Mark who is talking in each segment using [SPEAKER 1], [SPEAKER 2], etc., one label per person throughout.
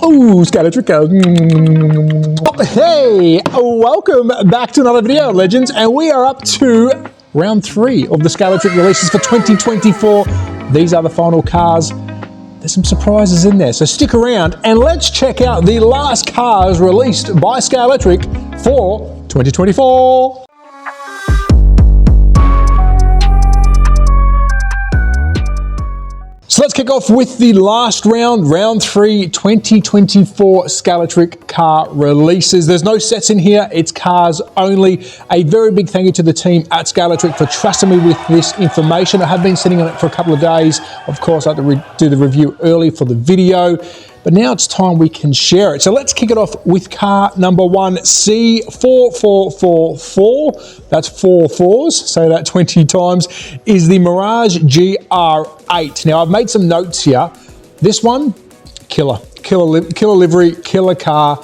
[SPEAKER 1] Oh, Scalatric. Hey, welcome back to another video, Legends, and we are up to round 3 of the Scalatric releases for 2024. These are the final cars. There's some surprises in there, so stick around and let's check out the last cars released by Scalatric for 2024. So let's kick off with the last round, round 3, 2024 Scalatric car releases. There's no sets in here, it's cars only. A very big thank you to the team at Scalatric for trusting me with this information. I have been sitting on it for a couple of days. Of course, I had to do the review early for the video, but now it's time we can share it. So let's kick it off with car number 1, C4444. That's 4 4s, say that 20 times, is the Mirage GR8. Now, I've made some notes here. This one, killer livery, killer car.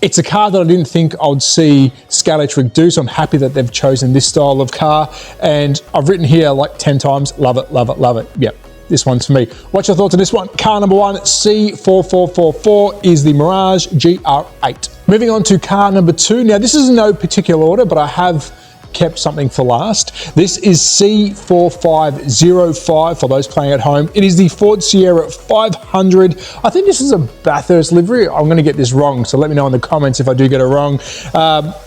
[SPEAKER 1] It's a car that I didn't think I would see Scalatric do, so I'm happy that they've chosen this style of car. And I've written here like 10 times, love it, love it, love it. Yep. This one's for me. What's your thoughts on this one? Car number 1, C4444, is the Mirage GR8. Moving on to car number 2. Now, this is in no particular order, but I have kept something for last. This is C4505 for those playing at home. It is the Ford Sierra 500. I think this is a Bathurst livery. I'm going to get this wrong, so let me know in the comments if I do get it wrong.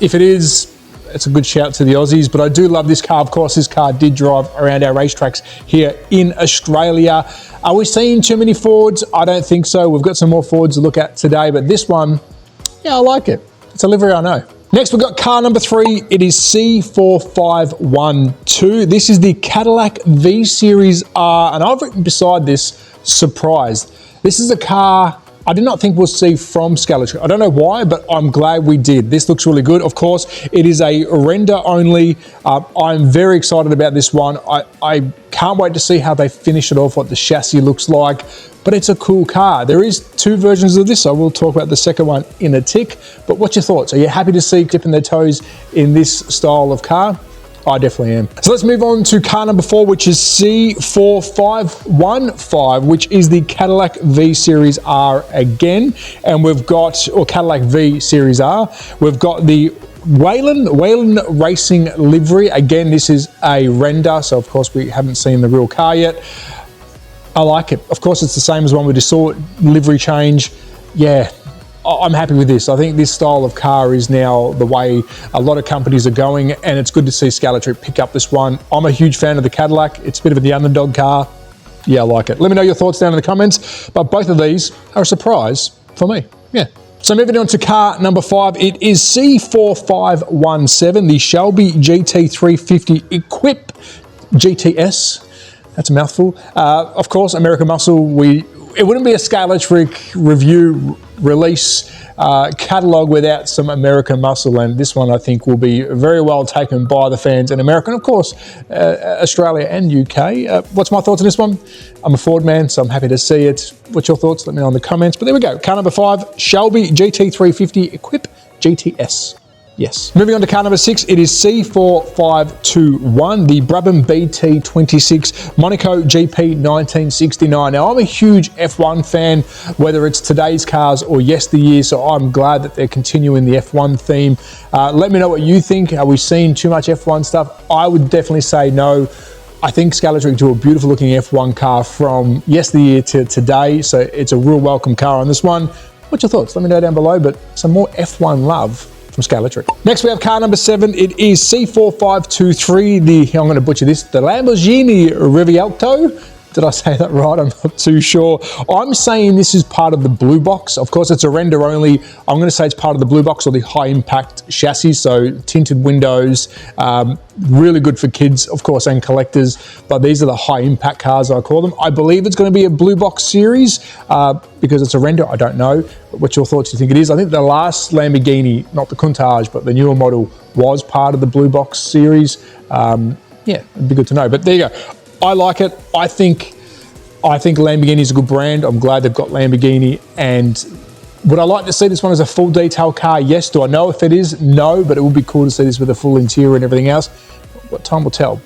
[SPEAKER 1] If it is, it's a good shout to the Aussies, but I do love this car. Of course, this car did drive around our racetracks here in Australia. Are we seeing too many Fords? I don't think so. We've got some more Fords to look at today, but this one, yeah, I like it. It's a livery I know. Next, we've got car number 3. It is C4512. This is the Cadillac V Series R, and I've written beside this, surprised. This is a car I did not think we'll see from Scalatric. I don't know why, but I'm glad we did. This looks really good. Of course, it is a render only. I'm very excited about this one. I can't wait to see how they finish it off, what the chassis looks like, but it's a cool car. There is 2 versions of this. I will talk about the second one in a tick, but what's your thoughts? Are you happy to see dipping their toes in this style of car? I definitely am. So let's move on to car number 4, which is C4515, which is the Cadillac V Series R again. And we've got, or Cadillac V Series R, we've got the Whelen Racing livery. Again, this is a render, so of course we haven't seen the real car yet. I like it. Of course, it's the same as one we just saw, livery change. Yeah, I'm happy with this. I think this style of car is now the way a lot of companies are going, and it's good to see Scalatric pick up this one. I'm a huge fan of the Cadillac. It's a bit of the underdog car. Yeah, I like it. Let me know your thoughts down in the comments, but both of these are a surprise for me. Yeah. So moving on to car number 5, it is C4517, the Shelby GT350 Equip GTS. That's a mouthful. Of course, American Muscle, it wouldn't be a Scalatric review release catalog without some American Muscle, and this one I think will be very well taken by the fans in America and of course Australia and UK. What's my thoughts on this one? I'm a Ford man, so I'm happy to see it. What's your thoughts? Let me know in the comments. But there we go. Car number 5, Shelby GT350 Equip GTS. Yes. Moving on to car number 6, it is C4521, the Brabham BT26 Monaco GP 1969. Now, I'm a huge F1 fan, whether it's today's cars or yesteryear, so I'm glad that they're continuing the F1 theme. Let me know what you think. Are we seeing too much F1 stuff? I would definitely say no. I think Scalatric do a beautiful looking F1 car from yesteryear to today, so it's a real welcome car on this one. What's your thoughts? Let me know down below, but some more F1 love from Scalatric. Next we have car number 7. It is C4523, I'm going to butcher this, the Lamborghini Rivialto. Did I say that right? I'm not too sure. I'm saying this is part of the blue box. Of course, it's a render only. I'm going to say it's part of the blue box or the high impact chassis. So tinted windows, really good for kids, of course, and collectors. But these are the high impact cars, I call them. I believe it's going to be a blue box series because it's a render. I don't know. But what's your thoughts? Do you think it is? I think the last Lamborghini, not the Countach, but the newer model was part of the blue box series. Yeah, it'd be good to know. But there you go. I like it. I think Lamborghini is a good brand. I'm glad they've got Lamborghini. And would I like to see this one as a full detail car? Yes. Do I know if it is? No, but it would be cool to see this with a full interior and everything else. What time will tell.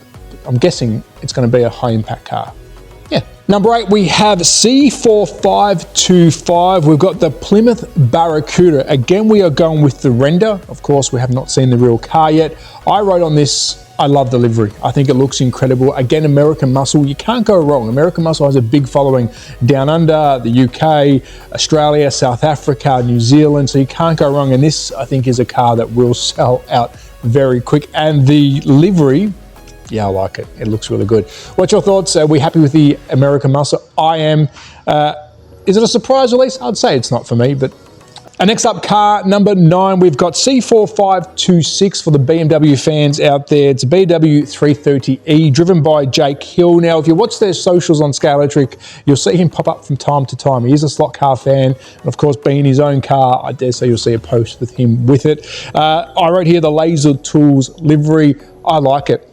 [SPEAKER 1] I'm guessing it's going to be a high impact car. Yeah, Number 8, we have C4525. We've got the Plymouth Barracuda. Again, we are going with the render. Of course, we have not seen the real car yet. I wrote on this, I love the livery. I think it looks incredible. Again, American Muscle, you can't go wrong. American Muscle has a big following down under, the UK, Australia, South Africa, New Zealand, so you can't go wrong. And this, I think, is a car that will sell out very quick. And the livery, yeah, I like it. It looks really good. What's your thoughts? Are we happy with the American Muscle? I am. Is it a surprise release? I'd say it's not for me, but... And next up, car number 9, we've got C4526 for the BMW fans out there. It's a BMW 330e driven by Jake Hill. Now, if you watch their socials on Scalatric, you'll see him pop up from time to time. He is a slot car fan, and of course, being his own car, I dare say you'll see a post with him with it. I wrote here the Laser Tools livery. I like it.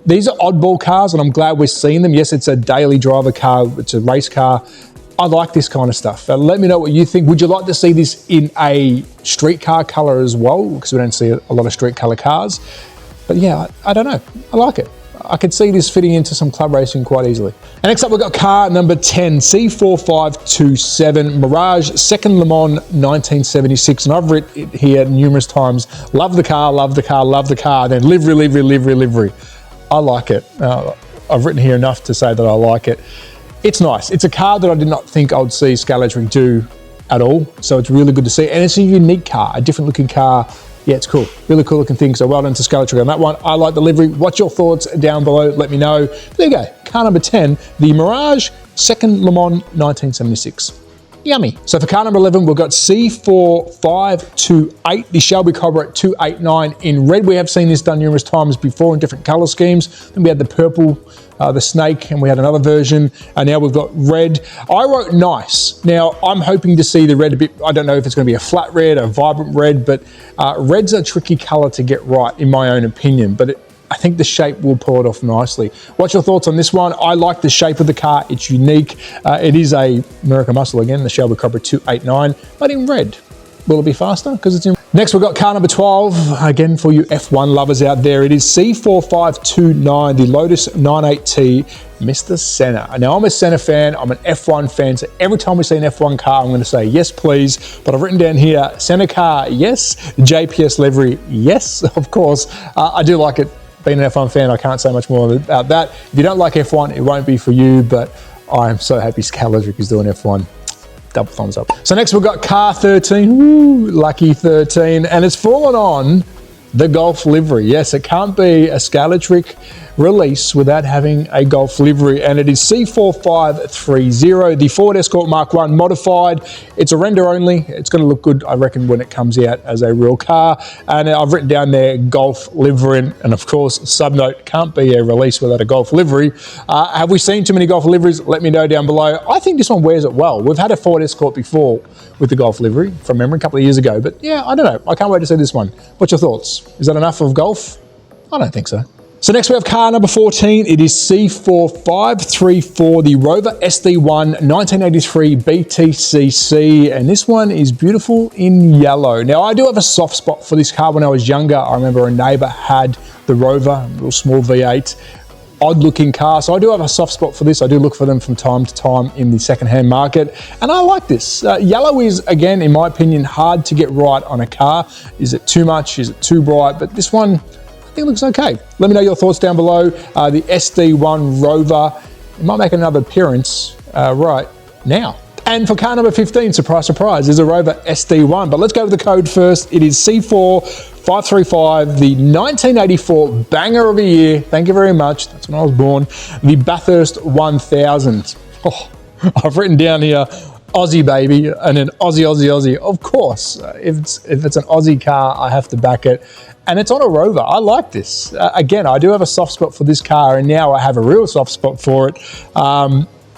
[SPEAKER 1] These are oddball cars, and I'm glad we're seeing them. Yes, it's a daily driver car. It's a race car. I like this kind of stuff. Let me know what you think. Would you like to see this in a street car color as well? Because we don't see a lot of street color cars. But yeah, I don't know. I like it. I could see this fitting into some club racing quite easily. And next up, we've got car number 10, C4527 Mirage, second Le Mans 1976. And I've written it here numerous times. Love the car, love the car, love the car. Then livery, livery, livery, livery. I like it. I've written here enough to say that I like it. It's nice. It's a car that I did not think I would see Scalatric do at all. So it's really good to see. And it's a unique car, a different looking car. Yeah, it's cool. Really cool looking thing. So well done to Scalatric on that one. I like the livery. What's your thoughts down below? Let me know. There you go. Car number 10, the Mirage, second Le Mans 1976. Yummy. So for car number 11, we've got C4528, the Shelby Cobra 289 in red. We have seen this done numerous times before in different color schemes. Then we had the purple, the snake, and we had another version. And now we've got red. I wrote nice. Now, I'm hoping to see the red a bit. I don't know if it's going to be a flat red, a vibrant red, but red's a tricky color to get right, in my own opinion. But I think the shape will pull it off nicely. What's your thoughts on this one? I like the shape of the car. It's unique. It is a American Muscle again, the Shelby Cobra 289, but in red. Will it be faster? Because it's in... Next, we've got car number 12. Again, for you F1 lovers out there, it is C4529, the Lotus 98T, Mr. Senna. Now, I'm a Senna fan. I'm an F1 fan. So every time we see an F1 car, I'm going to say, yes, please. But I've written down here, Senna car, yes. JPS livery, yes, of course. I do like it. Being an F1 fan, I can't say much more about that. If you don't like F1, it won't be for you, but I'm so happy Scalatric is doing F1. Double thumbs up. So next we've got car 13, woo, lucky 13, and it's fallen on the Golf livery. Yes, it can't be a Scalatric release without having a Golf livery, and it is C4530, the Ford Escort Mark 1 modified. It's a render only. It's going to look good, I reckon, when it comes out as a real car. And I've written down there Golf livery, and of course, subnote, can't be a release without a Golf livery. Have we seen too many Golf liveries? Let me know down below. I think this one wears it well. We've had a Ford Escort before with the Golf livery, from memory, a couple of years ago. But yeah, I don't know. I can't wait to see this one. What's your thoughts? Is that enough of Golf? I don't think so. So next we have car number 14. It is C4534, the Rover SD1 1983 BTCC, and this one is beautiful in yellow. Now, I do have a soft spot for this car. When I was younger, I remember a neighbor had the Rover, a little small V8, odd looking car. So I do have a soft spot for this. I do look for them from time to time in the secondhand market, and I like this. Yellow is, again, in my opinion, hard to get right on a car. Is it too much? Is it too bright? But this one, I think it looks okay. Let me know your thoughts down below. The SD1 Rover, it might make another appearance right now. And for car number 15, surprise, surprise, is a Rover SD1. But let's go with the code first. It is C4535, the 1984 banger of a year. Thank you very much. That's when I was born. The Bathurst 1000. Oh, I've written down here, Aussie baby, and then Aussie, Aussie, Aussie. Of course, if it's an Aussie car, I have to back it. And it's on a Rover. I like this. Again, I do have a soft spot for this car, and now I have a real soft spot for it.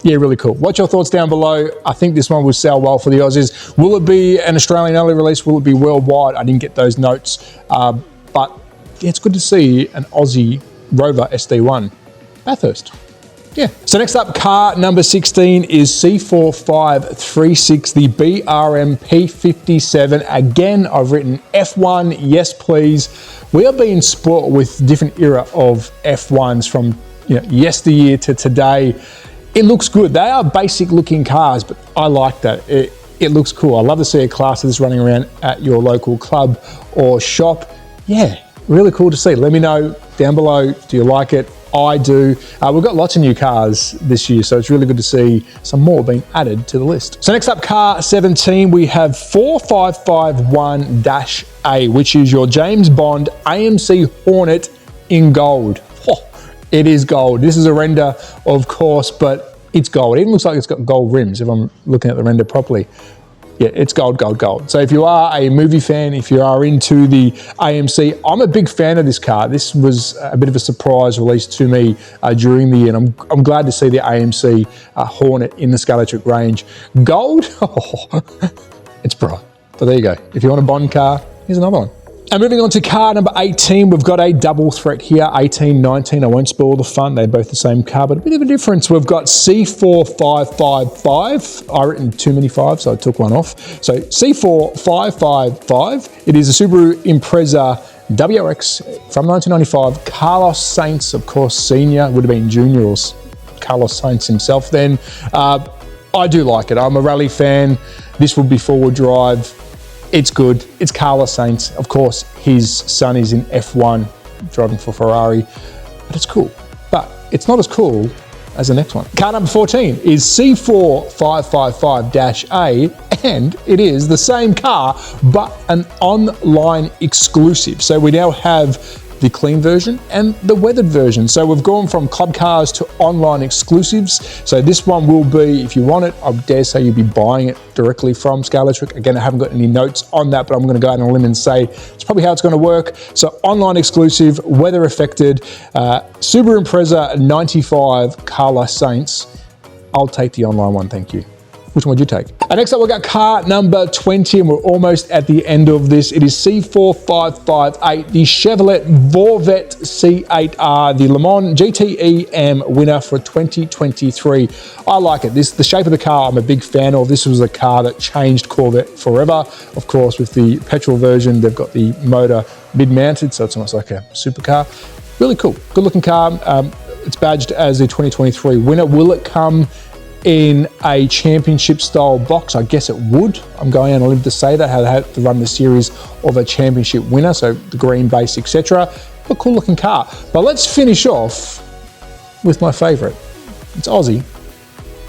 [SPEAKER 1] Yeah, really cool. What's your thoughts down below? I think this one will sell well for the Aussies. Will it be an Australian only release? Will it be worldwide? I didn't get those notes. But yeah, it's good to see an Aussie Rover SD1. Bathurst. Yeah. So next up, car number 16 is C4536, the BRM P57. Again, I've written F1, yes please. We are being spoiled with different era of F1s from yesteryear to today. it looks good. They are basic looking cars, but I like that. It looks cool. I love to see a class of this running around at your local club or shop. Yeah, really cool to see. Let me know down below, do you like it? I do. We've got lots of new cars this year, so it's really good to see some more being added to the list. So next up, car 17, we have 4551-A, which is your James Bond AMC Hornet in gold. Oh, it is gold. This is a render, of course, but it's gold. It even looks like it's got gold rims if I'm looking at the render properly. Yeah, it's gold, gold, gold. So if you are a movie fan, if you are into the AMC, I'm a big fan of this car. This was a bit of a surprise release to me during the year, and I'm glad to see the AMC Hornet in the Scalextric range. Gold, oh, it's bright. So there you go. If you want a Bond car, here's another one. And moving on to car number 18, we've got a double threat here, 18, 19. I won't spoil the fun, they're both the same car, but a bit of a difference. We've got C4555. I written too many fives, so I took one off. So C4555, it is a Subaru Impreza WRX from 1995. Carlos Sainz, of course, senior, would have been junior or Carlos Sainz himself then. I do like it. I'm a rally fan. This would be four-wheel drive. It's good. It's Carlos Sainz. Of course, his son is in F1 driving for Ferrari, but it's cool. But it's not as cool as the next one. Car number 14 is C4555-A, and it is the same car, but an online exclusive. So we now have the clean version and the weathered version. So we've gone from club cars to online exclusives. So this one will be, if you want it, I dare say you'll be buying it directly from Scalextric. Again, I haven't got any notes on that, but I'm gonna go out on a limb and say it's probably how it's gonna work. So online exclusive, weather affected, Subaru Impreza 95 Carlos Sainz. I'll take the online one, thank you. Which one would you take? And next up, we've got car number 20, and we're almost at the end of this. It is C4558, the Chevrolet Volvette C8R, the Le Mans GTE winner for 2023. I like it. The shape of the car, I'm a big fan of. This was a car that changed Corvette forever. Of course, with the petrol version, they've got the motor mid-mounted, so it's almost like a supercar. Really cool, good looking car. It's badged as a 2023 winner. Will it come in a championship style box? I guess it would. I'm going on a limb to say that, how they had to run the series of a championship winner, so the green base, etc. A cool looking car. But let's finish off with my favorite. It's Aussie.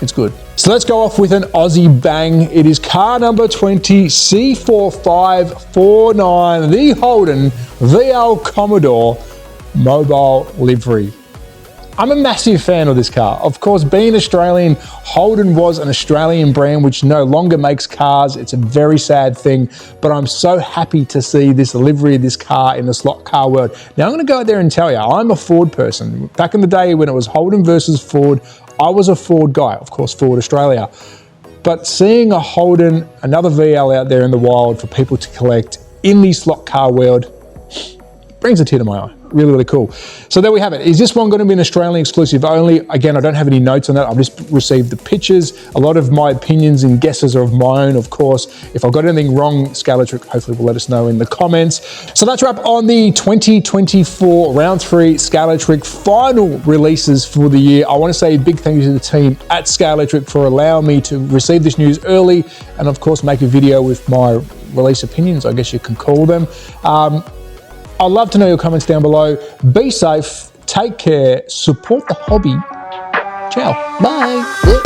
[SPEAKER 1] It's good. So let's go off with an Aussie bang. It is car number 20, C4549, the Holden VL Commodore mobile livery. I'm a massive fan of this car. Of course, being Australian, Holden was an Australian brand which no longer makes cars. It's a very sad thing, but I'm so happy to see this livery of this car in the slot car world. Now, I'm gonna go out there and tell you, I'm a Ford person. Back in the day when it was Holden versus Ford, I was a Ford guy, of course, Ford Australia. But seeing a Holden, another VL out there in the wild for people to collect in the slot car world, brings a tear to my eye. Really, really cool. So there we have it. Is this one going to be an Australian exclusive only? Again, I don't have any notes on that. I've just received the pictures. A lot of my opinions and guesses are of my own, of course. If I've got anything wrong, Scalextric hopefully will let us know in the comments. So that's a wrap on the 2024 Round 3 Scalextric final releases for the year. I want to say a big thank you to the team at Scalextric for allowing me to receive this news early and, of course, make a video with my release opinions, I guess you can call them. I'd love to know your comments down below. Be safe, take care, support the hobby. Ciao, bye.